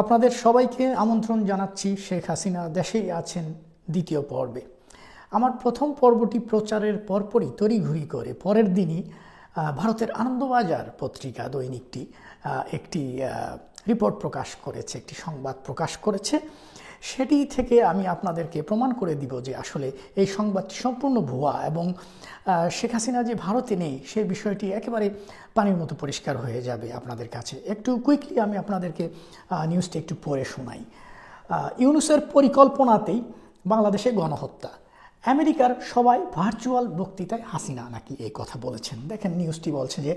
আপনাদের সবাইকে আমন্ত্রণ জানাচ্ছি শেখ হাসিনা দেশেই আছেন দ্বিতীয় পর্বে। আমার প্রথম পর্বটি প্রচারের পরপরই তড়িঘড়ি করে পরের দিনই ভারতের আনন্দবাজার পত্রিকা দৈনিকটি একটি রিপোর্ট প্রকাশ করেছে, একটি সংবাদ প্রকাশ করেছে। সেটি থেকে আমি আপনাদেরকে প্রমাণ করে দিব যে আসলে এই সংবাদটি সম্পূর্ণ ভুয়া এবং শেখ হাসিনা যে ভারতে নেই সে বিষয়টি একেবারে পানির মতো পরিষ্কার হয়ে যাবে আপনাদের কাছে। একটু কুইকলি আমি আপনাদেরকে নিউজটি একটু পড়ে শোনাই। ইউনূসের পরিকল্পনাতেই বাংলাদেশে গণহত্যা, আমেরিকার সবাই ভার্চুয়াল বক্তৃতায় হাসিনা নাকি এই কথা বলেছেন। দেখেন নিউজটি বলছে যে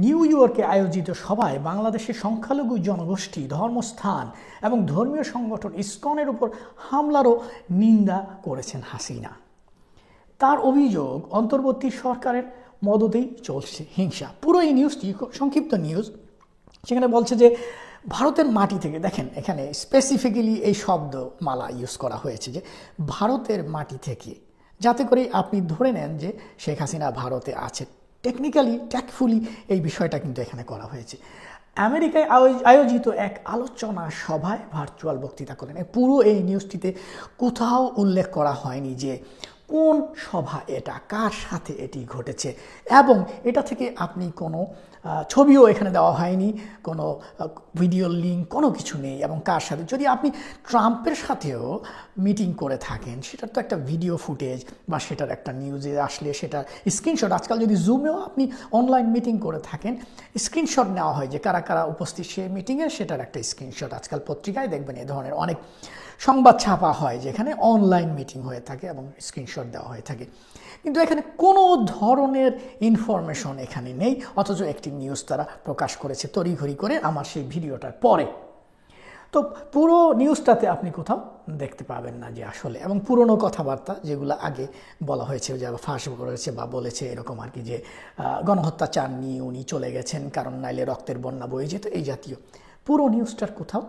নিউ ইয়র্কে আয়োজিত সভায় বাংলাদেশের সংখ্যালঘু জনগোষ্ঠী, ধর্মস্থান এবং ধর্মীয় সংগঠন ইসকনের উপর হামলারও নিন্দা করেছেন হাসিনা। তার অভিযোগ অন্তর্বর্তী সরকারের মদতেই চলছে হিংসা। পুরো এই নিউজটি সংক্ষিপ্ত নিউজ, সেখানে বলছে যে ভারতের মাটি থেকে, দেখেন এখানে স্পেসিফিক্যালি এই শব্দ মালা ইউজ করা হয়েছে যে ভারতের মাটি থেকে, যাতে করে আপনি ধরে নেন যে শেখ হাসিনা ভারতে আছে। টেকনিক্যালি ট্যাক্টফুলি এই বিষয়টা কিন্তু এখানে করা হয়েছে। আমেরিকায় আয়োজিত এক আলোচনা সভায় ভার্চুয়াল বক্তৃতা করেন। পুরো এই নিউজটিতে কোথাও উল্লেখ করা হয়নি যে কোন সভা এটা, কার সাথে এটি ঘটেছে, এবং এটা থেকে আপনি কোনো ছবিও এখানে দেওয়া হয়নি, কোনো ভিডিও লিঙ্ক, কোনো কিছু নেই। এবং কার সাথে, যদি আপনি ট্রাম্পের সাথেও মিটিং করে থাকেন সেটার তো একটা ভিডিও ফুটেজ বা সেটার একটা নিউজে আসলে সেটা স্ক্রিনশট, আজকাল যদি জুমেও আপনি অনলাইন মিটিং করে থাকেন স্ক্রিনশট নেওয়া হয় যে কারা কারা উপস্থিত সেই মিটিংয়ে, সেটার একটা স্ক্রিনশট আজকাল পত্রিকায় দেখবেন এ ধরনের অনেক সংবাদ ছাপা হয় যেখানে অনলাইন মিটিং হয়ে থাকে এবং স্ক্রিনশট দেওয়া হয়ে থাকে। কিন্তু এখানে কোনো ধরনের ইনফরমেশন এখানে নেই, অথচ একটি নিউজ তারা প্রকাশ করেছে তড়িঘড়ি করে আমার সেই ভিডিওটার পরে। তো পুরো নিউজটাতে আপনি কোথাও দেখতে পাবেন না যে আসলে, এবং পুরনো কথাবার্তা যেগুলো আগে বলা হয়েছে যে ফাঁস করেছে বা বলেছে এরকম আর কি, যে গণহত্যা চাননি, উনি চলে গেছেন কারণ নাইলে রক্তের বন্যা বয়ে যেত, এই জাতীয় পুরো নিউজটার কোথাও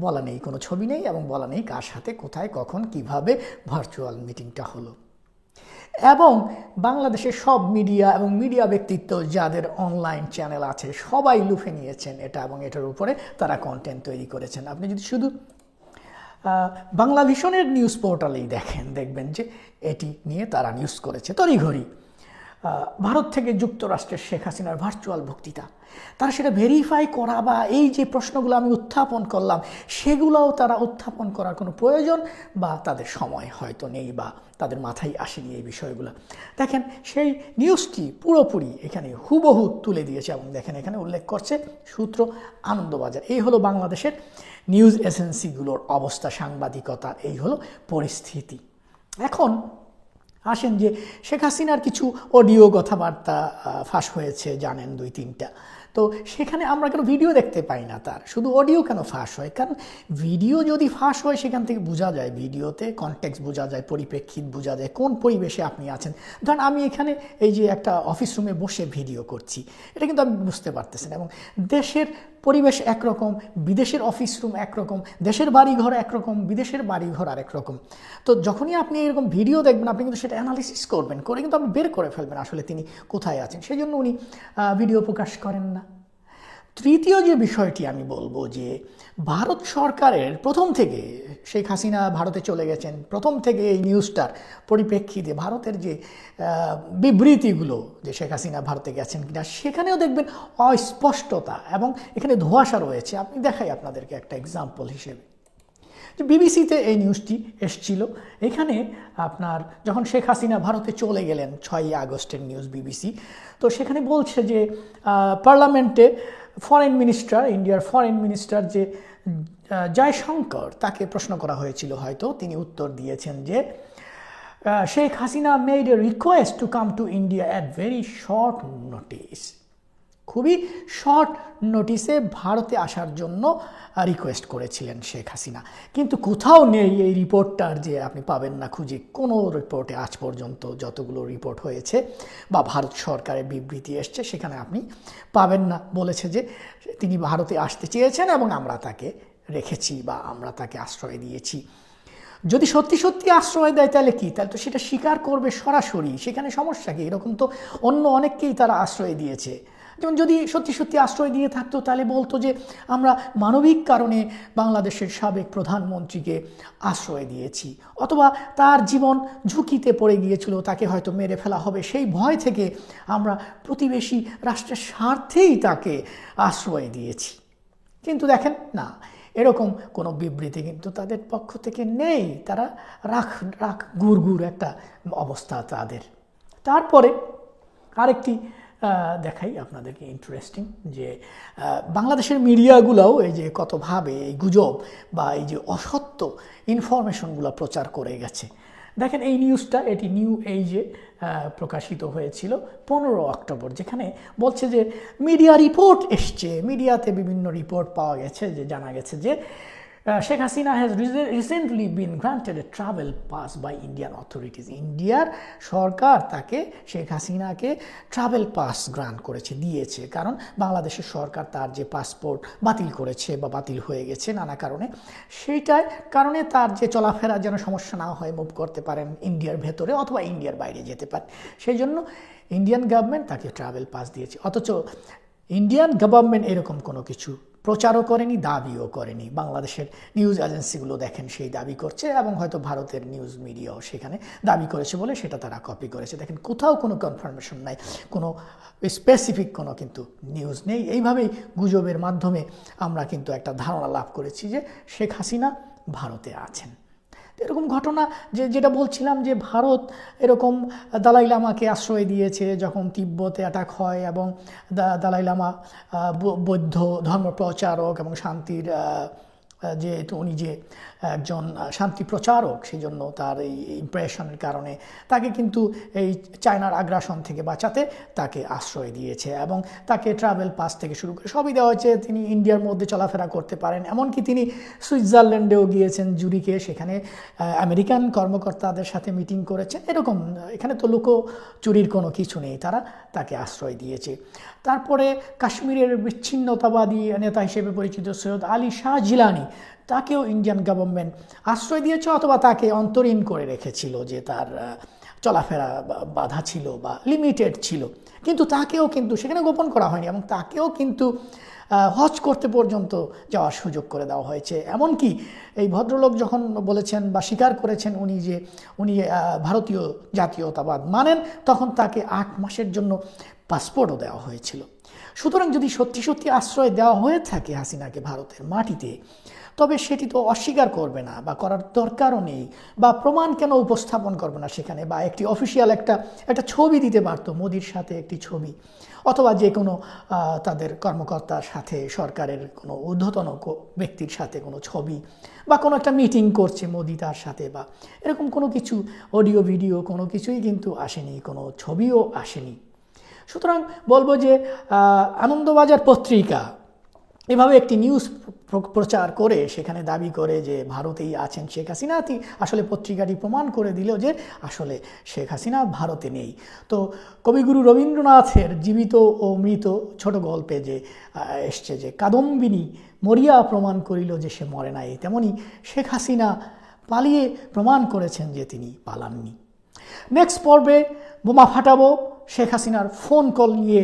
বলা নেই, কোনো ছবি নেই এবং বলা নেই কার সাথে, কোথায়, কখন, কিভাবে ভার্চুয়াল মিটিংটা হলো। এবং বাংলাদেশের সব মিডিয়া এবং মিডিয়া ব্যক্তিত্ব যাদের অনলাইন চ্যানেল আছে সবাই লুফে নিয়েছেন এটা, এবং এটার উপরে তারা কন্টেন্ট তৈরি করেছেন। আপনি যদি শুধু বাংলাভিশনের নিউজ পোর্টালেই দেখবেন যে এটি নিয়ে তারা নিউজ করেছে তড়িঘড়ি। ভারত থেকে যুক্তরাষ্ট্রের শেখ হাসিনার ভার্চুয়াল বক্তৃতা, তারা সেটা ভেরিফাই করা বা এই যে প্রশ্নগুলো আমি উত্থাপন করলাম সেগুলোও তারা উত্থাপন করার কোনো প্রয়োজন বা তাদের সময় হয়তো নেই বা তাদের মাথায় আসেনি এই বিষয়গুলো। দেখেন সেই নিউজটি পুরোপুরি এখানে হুবহু তুলে দিয়েছে এবং দেখেন এখানে উল্লেখ করছে সূত্র আনন্দবাজার। এই হলো বাংলাদেশের নিউজ এজেন্সিগুলোর অবস্থা, সাংবাদিকতার এই হলো পরিস্থিতি। এখন আসেন যে শেখ হাসিনার কিছু অডিও কথাবার্তা ফাঁস হয়েছে, জানেন 2-3টা। তো সেখানে আমরা কেন ভিডিও দেখতে পাই না, তার শুধু অডিও কেন ফাঁস হয়? কারণ ভিডিও যদি ফাঁস হয় সেখান থেকে বোঝা যায়, ভিডিওতে কনটেক্সট বোঝা যায়, পরিপ্রেক্ষিত বোঝা যায়, কোন পরিবেশে আপনি আছেন। ধরেন আমি এখানে এই যে একটা অফিস রুমে বসে ভিডিও করছি, এটা কিন্তু আমি বুঝতে পারতেছেন, এবং দেশের পরিবেশ একরকম, বিদেশের অফিস রুম একরকম, দেশের বাড়িঘর একরকম, বিদেশের বাড়িঘর আরেক রকম। তো যখনই আপনি এরকম ভিডিও দেখবেন আপনি কিন্তু সেটা অ্যানালিসিস করবেন, করে কিন্তু আপনি বের করে ফেলবেন আসলে তিনি কোথায় আছেন। সেই জন্য উনি ভিডিও প্রকাশ করেন না। তৃতীয় যে বিষয়টি আমি বলবো যে ভারত সরকারের প্রথম থেকে, শেখ হাসিনা ভারতে চলে গেছেন প্রথম থেকে এই নিউজটার পরিপ্রেক্ষিতে ভারতের যে বিবৃতিগুলো যে শেখ হাসিনা ভারতে গেছেন কিনা সেখানেও দেখবেন অস্পষ্টতা এবং এখানে ধোঁয়াশা রয়েছে। আপনি দেখাই আপনাদেরকে একটা এক্সাম্পল হিসেবে, যে বিবিসিতে এই নিউজটি এসছিল। এখানে আপনার যখন শেখ হাসিনা ভারতে চলে গেলেন 6ই আগস্টের নিউজ বিবিসি, তো সেখানে বলছে যে পার্লামেন্টে ফরেন মিনিস্টার, ইন্ডিয়ার ফরেন মিনিস্টার যে জয়শঙ্কর, তাকে প্রশ্ন করা হয়েছিল, হয়তো তিনি উত্তর দিয়েছেন যে Sheikh Hasina made a request to come to India at very short notice. খুবই শর্ট নোটিসে ভারতে আসার জন্য রিকোয়েস্ট করেছিলেন শেখ হাসিনা, কিন্তু কোথাও নেই এই রিপোর্টটার, যে আপনি পাবেন না খুঁজে কোনো রিপোর্টে আজ পর্যন্ত যতগুলো রিপোর্ট হয়েছে বা ভারত সরকারের বিবৃতি এসছে সেখানে আপনি পাবেন না। বলেছে যে তিনি ভারতে আসতে চেয়েছেন এবং আমরা তাকে রেখেছি বা আমরা তাকে আশ্রয় দিয়েছি। যদি সত্যি সত্যি আশ্রয় দেয় তাহলে কি, তাহলে তো সেটা স্বীকার করবে সরাসরি, সেখানে সমস্যা কি? এরকম তো অন্য অনেককেই তারা আশ্রয় দিয়েছে। যেমন যদি সত্যি সত্যি আশ্রয় দিয়ে থাকতো তাহলে বলতো যে আমরা মানবিক কারণে বাংলাদেশের সাবেক প্রধানমন্ত্রীকে আশ্রয় দিয়েছি, অথবা তার জীবন ঝুঁকিতে পড়ে গিয়েছিল, তাকে হয়তো মেরে ফেলা হবে, সেই ভয় থেকে আমরা প্রতিবেশী রাষ্ট্রের স্বার্থেই তাকে আশ্রয় দিয়েছি। কিন্তু দেখেন না, এরকম কোনো বিবৃতি কিন্তু তাদের পক্ষ থেকে নেই। তারা রাখ গুড় একটা অবস্থা তাদের। তারপরে আরেকটি দেখাই আপনাদেরকে ইন্টারেস্টিং, যে বাংলাদেশের মিডিয়াগুলোও এই যে কতভাবে এই গুজব বা এই যে অসত্য ইনফরমেশনগুলো প্রচার করে গেছে। দেখেন এই নিউজটা, এটি নিউ এইজে প্রকাশিত হয়েছিল 15 অক্টোবর, যেখানে বলছে যে মিডিয়া রিপোর্ট এসছে, মিডিয়াতে বিভিন্ন রিপোর্ট পাওয়া গেছে, যে জানা গেছে যে Sheikh Hasina has recently been granted a travel pass by Indian authorities. ইন্ডিয়ার সরকার তাকে শেখ হাসিনাকে ট্রাভেল পাস গ্রান্ট করেছে, দিয়েছে, কারণ বাংলাদেশের সরকার তার যে পাসপোর্ট বাতিল করেছে বা বাতিল হয়ে গেছে নানা কারণে, সেইটার কারণে তার যে চলাফেরা যেন সমস্যা না হয়, মুভ করতে পারেন ইন্ডিয়ার ভেতরে অথবা ইন্ডিয়ার বাইরে যেতে পারে, সেই জন্য ইন্ডিয়ান গভর্নমেন্ট তাকে ট্রাভেল পাস দিয়েছে। অথচ ইন্ডিয়ান গভর্নমেন্ট এরকম কোনো কিছু প্রচারও করেনি, দাবিও করেনি। বাংলাদেশের নিউজ এজেন্সিগুলো দেখেন সেই দাবি করছে, এবং হয়তো ভারতের নিউজ মিডিয়াও সেখানে দাবি করেছে বলে সেটা তারা কপি করেছে। দেখেন কোথাও কোনো কনফার্মেশন নাই, কোনো স্পেসিফিক কোনো কিন্তু নিউজ নেই। এইভাবেই গুজবের মাধ্যমে আমরা কিন্তু একটা ধারণা লাভ করেছি যে শেখ হাসিনা ভারতে আছেন। এরকম ঘটনা যেটা বলছিলাম, যে ভারত এরকম দালাই লামাকে আশ্রয় দিয়েছে যখন তিব্বতে অ্যাটাক হয়, এবং দালাই লামা বৌদ্ধ ধর্মপ্রচারক এবং শান্তির যেহেতু উনি যে একজন শান্তি প্রচারক, সেই জন্য তার এই ইমপ্রেশনের কারণে তাকে কিন্তু এই চায়নার আগ্রাসন থেকে বাঁচাতে তাকে আশ্রয় দিয়েছে, এবং তাকে ট্রাভেল পাস থেকে শুরু করে সবই দেওয়া হয়েছে। তিনি ইন্ডিয়ার মধ্যে চলাফেরা করতে পারেন, এমনকি তিনি সুইজারল্যান্ডেও গিয়েছেন, জুরিকে, সেখানে আমেরিকান কর্মকর্তাদের সাথে মিটিং করেছেন। এরকম এখানে তো লুকোচুরির কোনো কিছু নেই, তারা তাকে আশ্রয় দিয়েছে। তারপরে কাশ্মীরের বিচ্ছিন্নতাবাদী নেতা হিসেবে পরিচিত সৈয়দ আলী শাহ জিলানি, তাকেও ইন্ডিয়ান গভর্নমেন্ট আশ্রয় দিয়েছে, অথবা তাকে অন্তরীণ করে রেখেছিল, যে তার চলাফেরা বাধা ছিল বা লিমিটেড ছিল, কিন্তু তাকেও কিন্তু সেখানে গোপন করা হয়নি, এবং তাকেও কিন্তু হজ করতে পর্যন্ত যাওয়ার সুযোগ করে দেওয়া হয়েছে। এমনকি এই ভদ্রলোক যখন বলেছেন বা স্বীকার করেছেন উনি ভারতীয় জাতীয়তাবাদ মানেন, তখন তাকে 8 মাসের জন্য পাসপোর্টও দেওয়া হয়েছিল। সুতরাং যদি সত্যি সত্যি আশ্রয় দেওয়া হয়ে থাকে হাসিনাকে ভারতের মাটিতে, তবে সেটি তো অস্বীকার করবে না বা করার দরকারও নেই, বা প্রমাণ কেন উপস্থাপন করবে না সেখানে, বা একটি অফিসিয়াল একটা ছবি দিতে পারতো, মোদির সাথে একটি ছবি, অথবা যে কোনো তাদের কর্মকর্তার সাথে, সরকারের কোনো ঊর্ধ্বতন ব্যক্তির সাথে কোনো ছবি, বা কোনো একটা মিটিং করছে মোদি তার সাথে, বা এরকম কোনো কিছু অডিও ভিডিও কোনো কিছুই কিন্তু আসেনি, কোনো ছবিও আসেনি। সুতরাং বলবো যে আনন্দবাজার পত্রিকা এভাবে একটি নিউজ প্রচার করে সেখানে দাবি করে যে ভারতেই আছেন শেখ হাসিনা, আসলে পত্রিকাটি প্রমাণ করে দিল যে আসলে শেখ হাসিনা ভারতে নেই। তো কবিগুরু রবীন্দ্রনাথের জীবিত ও মৃত ছোট গল্পে যে এসছে যে কাদম্বিনী মরিয়া প্রমাণ করিল যে সে মরে নাই, তেমনি শেখ হাসিনা পালিয়ে প্রমাণ করেছেন যে তিনি পালাননি। নেক্সট পর্বে বোমা ফাটাবো শেখ হাসিনার ফোন কল নিয়ে